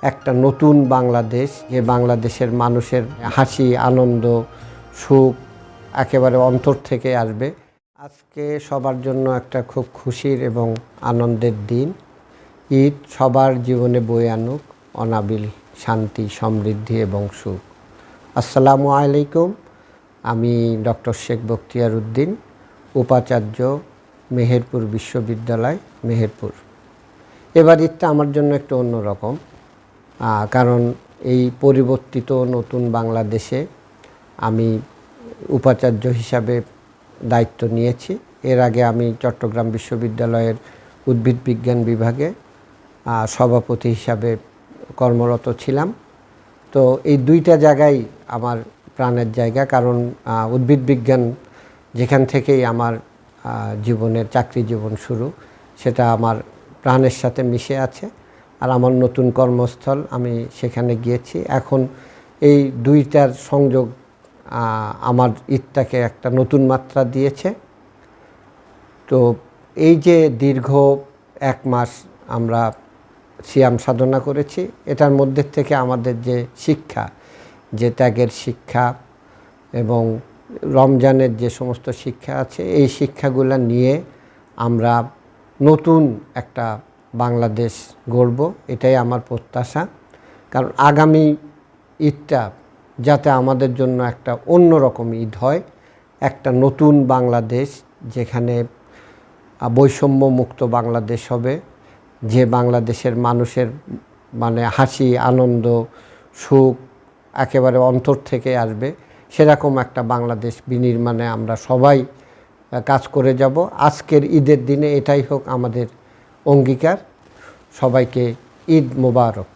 একটা নতুন বাংলাদেশ, যে বাংলাদেশের মানুষের হাসি, আনন্দ, সুখ একেবারে অন্তর থেকে আসবে। আজকে সবার জন্য একটা খুব খুশির এবং আনন্দের দিন। ঈদ সবার জীবনে বয়ে আনুক অনাবিল শান্তি, সমৃদ্ধি এবং সুখ। আসসালামু আলাইকুম। আমি ডক্টর শেখ বখতিয়ার উদ্দিন, উপাচার্য, মেহেরপুর বিশ্ববিদ্যালয়, মেহেরপুর। এবার ঈদটা আমার জন্য একটু অন্যরকম, কারণ এই পরিবর্তিত নতুন বাংলাদেশে আমি উপাচার্য হিসাবে দায়িত্ব নিয়েছি। এর আগে আমি চট্টগ্রাম বিশ্ববিদ্যালয়ের উদ্ভিদ বিজ্ঞান বিভাগে সভাপতি হিসাবে কর্মরত ছিলাম। তো এই দুইটা জায়গায় আমার প্রাণের জায়গা, কারণ উদ্ভিদ বিজ্ঞান যেখান থেকেই আমার জীবনের চাকরি জীবন শুরু, সেটা আমার প্রাণের সাথে মিশে আছে। আর আমার নতুন কর্মস্থল, আমি সেখানে গিয়েছি। এখন এই দুইটার সংযোগ আমার ঈদটাকে একটা নতুন মাত্রা দিয়েছে। তো এই যে দীর্ঘ 1 মাস আমরা সিয়াম সাধনা করেছি, এটার মধ্যে থেকে আমাদের যে শিক্ষা, যে ত্যাগের শিক্ষা এবং রমজানের যে সমস্ত শিক্ষা আছে, এই শিক্ষাগুলো নিয়ে আমরা নতুন একটা বাংলাদেশ গড়ব, এটাই আমার প্রত্যাশা। কারণ আগামী ঈদটা যাতে আমাদের জন্য একটা অন্যরকম ঈদ হয়, একটা নতুন বাংলাদেশ, যেখানে বৈষম্য মুক্ত বাংলাদেশ হবে, যে বাংলাদেশের মানুষের হাসি, আনন্দ, সুখ একেবারে অন্তর থেকে আসবে, সেরকম একটা বাংলাদেশ বিনির্মাণে আমরা সবাই কাজ করে যাব। আজকের ঈদের দিনে এটাই হোক আমাদের অঙ্গীকার। সবাইকে ঈদ মোবারক।